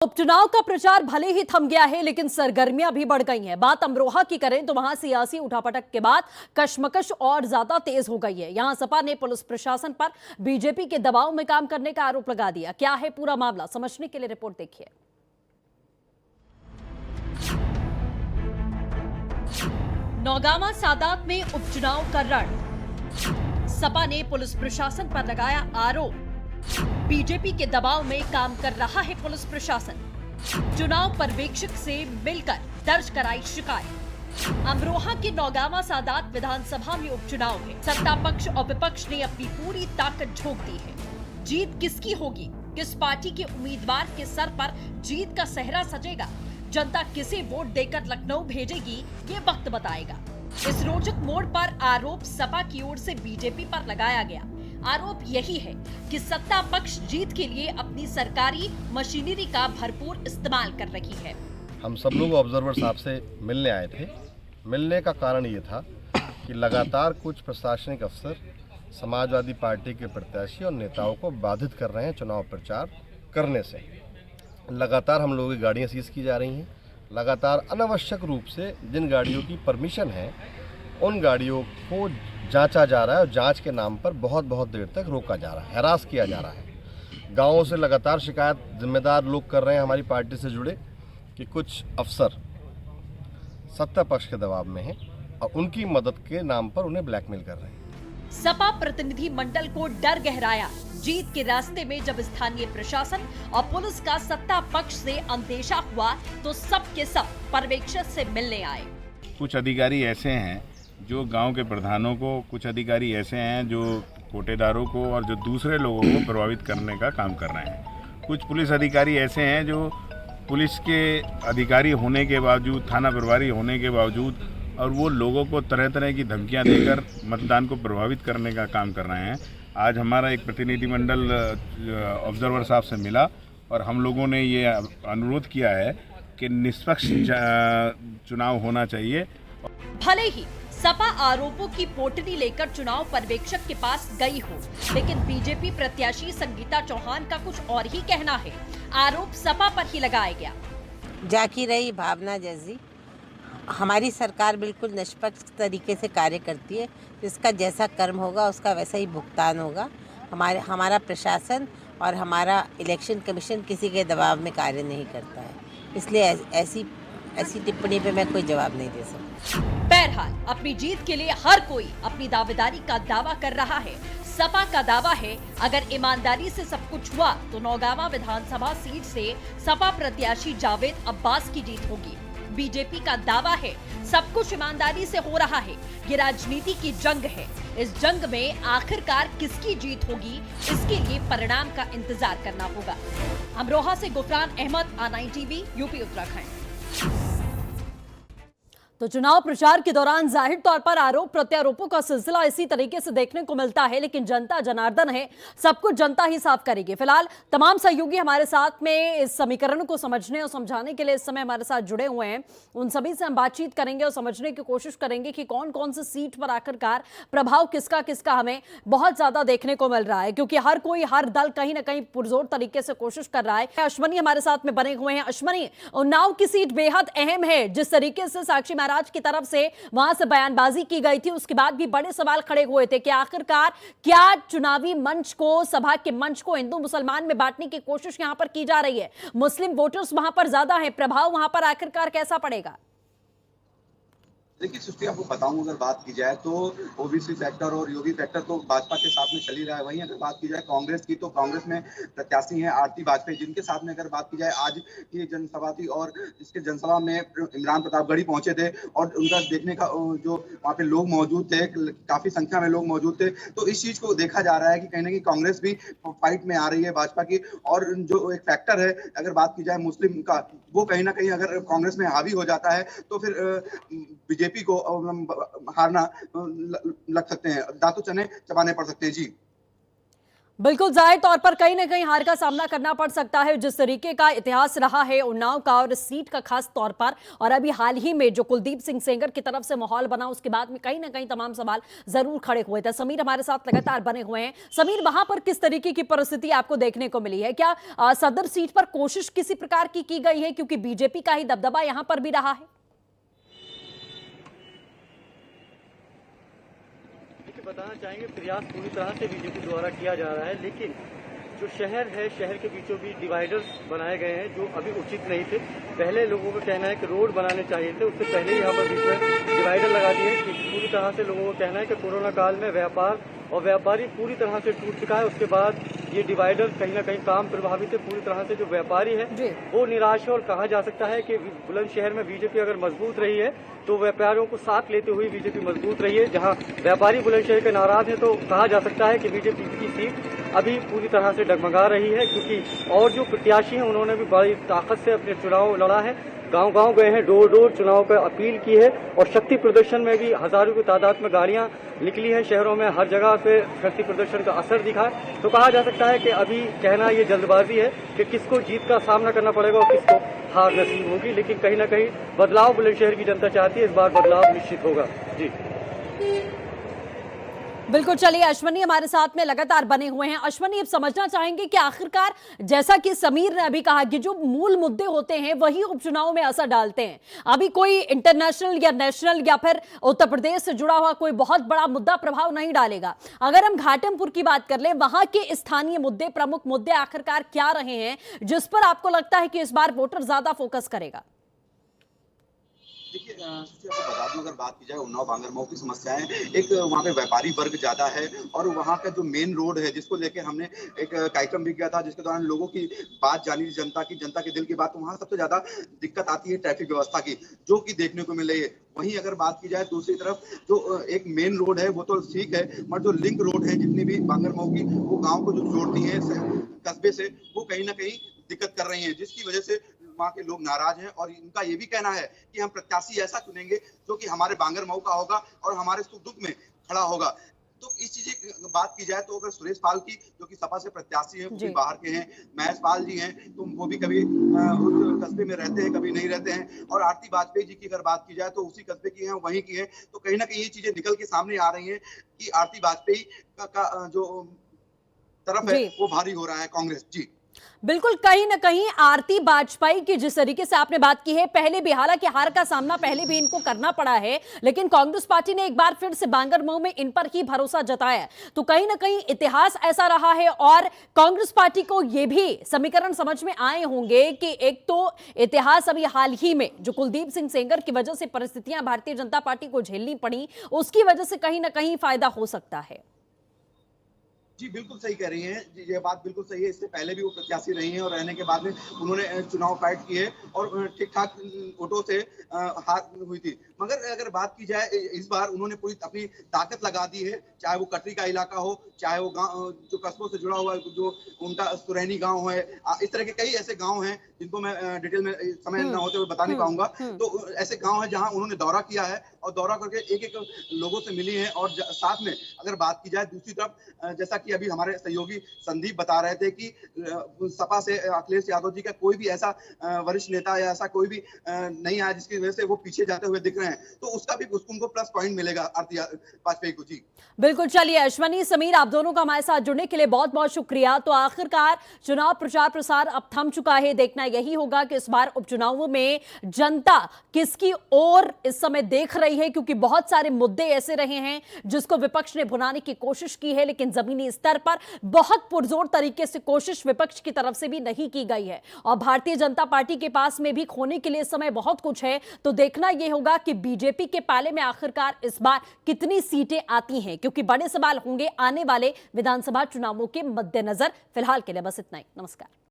उपचुनाव का प्रचार भले ही थम गया है, लेकिन सरगर्मियां भी बढ़ गई हैं। बात अमरोहा की करें तो वहां सियासी उठापटक के बाद कशमकश और ज्यादा तेज हो गई है। यहां सपा ने पुलिस प्रशासन पर बीजेपी के दबाव में काम करने का आरोप लगा दिया। क्या है पूरा मामला, समझने के लिए रिपोर्ट देखिए। नौगामा सादात में उपचुनाव का रण, सपा ने पुलिस प्रशासन पर लगाया आरोप। बीजेपी के दबाव में काम कर रहा है पुलिस प्रशासन। चुनाव पर्यवेक्षक से मिलकर दर्ज कराई शिकायत। अमरोहा के नौगामा सादात विधानसभा में उपचुनाव है। सत्ता पक्ष और विपक्ष ने अपनी पूरी ताकत झोंक दी है। जीत किसकी होगी, किस पार्टी के उम्मीदवार के सर पर जीत का सेहरा सजेगा, जनता किसे वोट देकर लखनऊ भेजेगी, ये वक्त बताएगा। इस रोचक मोड़ पर आरोप सपा की ओर से बीजेपी पर लगाया गया। आरोप यही है कि सत्ता पक्ष जीत के लिए अपनी सरकारी मशीनरी का भरपूर इस्तेमाल कर रही है। हम सब लोग ऑब्जर्वर साहब से मिलने आए थे। मिलने का कारण ये था कि लगातार कुछ प्रशासनिक अफसर समाजवादी पार्टी के प्रत्याशी और नेताओं को बाधित कर रहे हैं चुनाव प्रचार करने से। लगातार हम लोगों की गाड़ियाँ सीज की जा रही हैं। लगातार अनावश्यक रूप से जिन गाड़ियों की परमिशन है उन गाड़ियों को जांचा जा रहा है और जांच के नाम पर बहुत देर तक रोका जा रहा है, हैरास किया जा रहा है। गांवों से लगातार शिकायत जिम्मेदार लोग कर रहे हैं हमारी पार्टी से जुड़े कि कुछ अफसर सत्ता पक्ष के दबाव में हैं और उनकी मदद के नाम पर उन्हें ब्लैकमेल कर रहे हैं। सपा प्रतिनिधि मंडल को डर गहराया। जीत के रास्ते में जब स्थानीय प्रशासन और पुलिस का सत्ता पक्ष से अंदेशा हुआ तो सब के सब पर्यवेक्षक से मिलने आए। कुछ अधिकारी ऐसे हैं जो गांव के प्रधानों को, कुछ अधिकारी ऐसे हैं जो कोटेदारों को और जो दूसरे लोगों को प्रभावित करने का काम कर रहे हैं। कुछ पुलिस अधिकारी ऐसे हैं जो पुलिस के अधिकारी होने के बावजूद, थाना प्रभारी होने के बावजूद, और वो लोगों को तरह तरह की धमकियां देकर मतदान को प्रभावित करने का काम कर रहे हैं। आज हमारा एक प्रतिनिधिमंडल ऑब्जर्वर साहब से मिला और हम लोगों ने ये अनुरोध किया है कि निष्पक्ष चुनाव होना चाहिए। भले ही सपा आरोपों की पोटली लेकर चुनाव पर्यवेक्षक के पास गई हो, लेकिन बीजेपी प्रत्याशी संगीता चौहान का कुछ और ही कहना है। आरोप सपा पर ही लगाया गया। जाकी रही भावना जैसी हमारी सरकार बिल्कुल निष्पक्ष तरीके से कार्य करती है। जिसका जैसा कर्म होगा उसका वैसा ही भुगतान होगा। हमारा प्रशासन और हमारा इलेक्शन कमीशन किसी के दबाव में कार्य नहीं करता है, इसलिए ऐसी टिप्पणी पे मैं कोई जवाब नहीं दे सकती। बहरहाल अपनी जीत के लिए हर कोई अपनी दावेदारी का दावा कर रहा है। सपा का दावा है अगर ईमानदारी से सब कुछ हुआ तो नौगामा विधानसभा सीट से सपा प्रत्याशी जावेद अब्बास की जीत होगी। बीजेपी का दावा है सब कुछ ईमानदारी से हो रहा है, ये राजनीति की जंग है। इस जंग में आखिरकार किसकी जीत होगी, इसके लिए परिणाम का इंतजार करना होगा। अमरोहा से Gufran Ahmad, A9 TV, UP Uttarakhand. तो चुनाव प्रचार के दौरान जाहिर तौर पर आरोप प्रत्यारोपों का सिलसिला इसी तरीके से देखने को मिलता है, लेकिन जनता जनार्दन है, सब कुछ जनता ही साफ करेगी। फिलहाल तमाम सहयोगी हमारे साथ में इस समीकरण को समझने और समझाने के लिए इस समय हमारे साथ जुड़े हुए हैं। उन सभी से हम बातचीत करेंगे और समझने की कोशिश करेंगे कि कौन कौन सी सीट पर आखिरकार प्रभाव किसका किसका हमें बहुत ज्यादा देखने को मिल रहा है, क्योंकि हर कोई, हर दल कहीं ना कहीं पुरजोर तरीके से कोशिश कर रहा है। अश्वनी हमारे साथ में बने हुए हैं। अश्वनी, उन्नाव की सीट बेहद अहम है। जिस तरीके से साक्षी महाराज की तरफ से वहां से बयानबाजी की गई थी, उसके बाद भी बड़े सवाल खड़े हुए थे कि आखिरकार क्या चुनावी मंच को, सभा के मंच को हिंदू मुसलमान में बांटने की कोशिश यहां पर की जा रही है। मुस्लिम वोटर्स वहां पर ज्यादा है, प्रभाव वहां पर आखिरकार कैसा पड़ेगा? देखिए सृष्टि, आपको बताऊं, अगर बात की जाए तो ओबीसी फैक्टर और योगी फैक्टर तो भाजपा के साथ में चल ही रहा है। वहीं अगर बात की जाए कांग्रेस की, तो कांग्रेस में प्रत्याशी हैं आरती वाजपेयी, जिनके साथ में अगर बात की जाए आज की जनसभा थी और इसके जनसभा में इमरान प्रतापगढ़ी पहुंचे थे और उनका देखने का जो वहाँ पे लोग मौजूद थे, काफी संख्या में लोग मौजूद थे। तो इस चीज को देखा जा रहा है कि कहीं ना कहीं कांग्रेस भी फाइट में आ रही है भाजपा की। और जो एक फैक्टर है, अगर बात की जाए मुस्लिम का, वो कहीं ना कहीं अगर कांग्रेस में हावी हो जाता है तो फिर बीजेपी को हारना लग सकते हैं, दांतों चने चबाने पड़ सकते हैं। जी बिल्कुल जाहिर तौर पर कहीं ना कहीं हार का सामना करना पड़ सकता है। जिस तरीके का इतिहास रहा है उन्नाव का और इस सीट का खास तौर पर, और अभी हाल ही में जो कुलदीप सिंह सेंगर की तरफ से माहौल बना उसके बाद में कहीं ना कहीं तमाम सवाल जरूर खड़े हुए थे। समीर हमारे साथ लगातार बने हुए हैं। समीर, वहां पर किस तरीके की परिस्थिति आपको देखने को मिली है? क्या सदर सीट पर कोशिश किसी प्रकार की गई है, क्योंकि बीजेपी का ही दबदबा यहां पर भी रहा है? बताना चाहेंगे प्रयास पूरी तरह से बीजेपी द्वारा किया जा रहा है, लेकिन जो शहर है, शहर के बीचों बीच डिवाइडर्स बनाए गए हैं जो अभी उचित नहीं थे। पहले लोगों का कहना है कि रोड बनाने चाहिए थे, उससे पहले ही यहाँ पर बीच में डिवाइडर लगा दिए। कि पूरी तरह से लोगों का कहना है कि कोरोना काल में व्यापार और व्यापारी पूरी तरह से टूट चुका है। उसके बाद ये डिवाइडर कहीं ना कहीं काम प्रभावित है। पूरी तरह से जो व्यापारी है वो निराश है, और कहा जा सकता है कि बुलंदशहर में बीजेपी अगर मजबूत रही है तो व्यापारियों को साथ लेते हुए बीजेपी मजबूत रही है। जहां व्यापारी बुलंदशहर के नाराज है तो कहा जा सकता है कि बीजेपी की सीट अभी पूरी तरह से डगमगा रही है, क्योंकि और जो प्रत्याशी हैं उन्होंने भी बड़ी ताकत से अपने चुनाव लड़ा है। गांव-गांव गए हैं, डोर डोर चुनाव पर अपील की है, और शक्ति प्रदर्शन में भी हजारों की तादाद में गाड़ियां निकली हैं शहरों में। हर जगह से शक्ति प्रदर्शन का असर दिखा है। तो कहा जा सकता है कि अभी कहना ये जल्दबाजी है कि किसको जीत का सामना करना पड़ेगा और किसको हार नसीब होगी, लेकिन कहीं ना कहीं बदलाव बुलंदशहर की जनता चाहती है। इस बार बदलाव निश्चित होगा। जी बिल्कुल, चलिए अश्वनी हमारे साथ में लगातार बने हुए हैं। अश्वनी, अब समझना चाहेंगे कि आखिरकार जैसा कि समीर ने अभी कहा कि जो मूल मुद्दे होते हैं वही उपचुनाव में असर डालते हैं। अभी कोई इंटरनेशनल या नेशनल या फिर उत्तर प्रदेश से जुड़ा हुआ कोई बहुत बड़ा मुद्दा प्रभाव नहीं डालेगा। अगर हम घाटमपुर की बात कर लें, वहां के स्थानीय मुद्दे, प्रमुख मुद्दे आखिरकार क्या रहे हैं जिस पर आपको लगता है कि इस बार वोटर ज्यादा फोकस करेगा? देखिए, आपको बता दूं, अगर बात की जाए उन्नाव बांगरमऊ की समस्याएं, एक वहाँ पे व्यापारी वर्ग ज्यादा है, और वहाँ का जो मेन रोड है जिसको लेके हमने एक कार्यक्रम भी किया था, जिसके दौरान लोगों की बात जानी, जनता के दिल की बात। वहाँ सबसे ज्यादा दिक्कत आती है ट्रैफिक व्यवस्था की, जो कि देखने को मिल रही है। वहीं अगर बात की जाए दूसरी तरफ, जो एक मेन रोड है वो तो ठीक है, मगर जो लिंक रोड है जितनी भी बांगरमऊ की, वो गाँव को जो जोड़ती है कस्बे से, वो कहीं ना कहीं दिक्कत कर रही है, जिसकी वजह से वहाँ के लोग नाराज हैं। और इनका ये भी कहना है कि हम प्रत्याशी ऐसा चुनेंगे जो कि हमारे बांगरमऊ का होगा और हमारे सुख दुख में खड़ा होगा। तो इस चीज की बात की जाए तो अगर सुरेश पाल की, जो कि सपा से प्रत्याशी हैं, वो भी बाहर के हैं, महेश पाल जी हैं, तो वो भी कभी उस कस्बे में रहते हैं, कभी नहीं रहते हैं, और आरती वाजपेयी जी की अगर बात की जाए तो उसी कस्बे की हैं, वहीं की हैं। तो कहीं ना कहीं ये चीजें निकल के सामने आ रही हैं कि आरती वाजपेयी का जो तरफ है वो भारी हो रहा है कांग्रेस। जी बिल्कुल, कहीं ना कहीं आरती वाजपेयी की जिस तरीके से आपने बात की है, पहले भी हालांकि हार का सामना पहले भी इनको करना पड़ा है, लेकिन कांग्रेस पार्टी ने एक बार फिर से बांगरमऊ में इन पर ही भरोसा जताया। तो कहीं ना कहीं इतिहास ऐसा रहा है, और कांग्रेस पार्टी को यह भी समीकरण समझ में आए होंगे कि एक तो इतिहास अभी हाल ही में जो कुलदीप सिंह सेंगर की वजह से परिस्थितियां भारतीय जनता पार्टी को झेलनी पड़ी, उसकी वजह से कहीं ना कहीं फायदा हो सकता है। जी बिल्कुल सही कह रही हैं, ये बात बिल्कुल सही है। इससे पहले भी वो प्रत्याशी रही हैं, और रहने के बाद में उन्होंने चुनाव फाइट किए और ठीक ठाक वोटों से हार हुई थी। मगर अगर बात की जाए, इस बार उन्होंने पूरी अपनी ताकत लगा दी है, चाहे वो कटरी का इलाका हो, चाहे वो गाँव जो कस्बों से जुड़ा हुआ जो उनका सुरैनी गाँव है, इस तरह के कई ऐसे गाँव हैं जिनको मैं डिटेल में समय न होते हुए बता नहीं पाऊंगा। तो ऐसे गाँव हैं जहाँ उन्होंने दौरा किया है, और दौरा करके एक एक लोगों से मिली हैं। और साथ में अगर बात की जाए दूसरी तरफ, जैसा कि अभी हमारे सहयोगी संदीप बता रहे थे कि सपा से अखिलेश यादव जी का कोई भी ऐसा वरिष्ठ नेता या ऐसा कोई भी नहीं आया जिसकी वजह से वो पीछे जाते हुए दिख रहे हैं, तो उसका भी उनको प्लस पॉइंट मिलेगा आरती वाजपेयी को। जी बिल्कुल, चलिए अश्वनी, समीर, आप दोनों का हमारे साथ जुड़ने के लिए बहुत बहुत शुक्रिया। तो आखिरकार चुनाव प्रचार प्रसार अब थम चुका है, देखना यही होगा कि इस बार उपचुनावों में जनता किसकी ओर इस समय देख रही है, क्योंकि बहुत सारे मुद्दे ऐसे रहे हैं जिसको विपक्ष ने भुनाने की कोशिश की है, लेकिन जमीनी स्तर पर बहुत पुरजोर तरीके से कोशिश विपक्ष की तरफ से भी नहीं की गई है, और भारतीय जनता पार्टी के पास में भी खोने के लिए समय बहुत कुछ है। तो देखना यह होगा कि बीजेपी के पाले में आखिरकार इस बार कितनी सीटें आती हैं, क्योंकि बड़े सवाल होंगे आने वाले विधानसभा चुनावों के मद्देनजर। फिलहाल के लिए बस इतना ही। नमस्कार।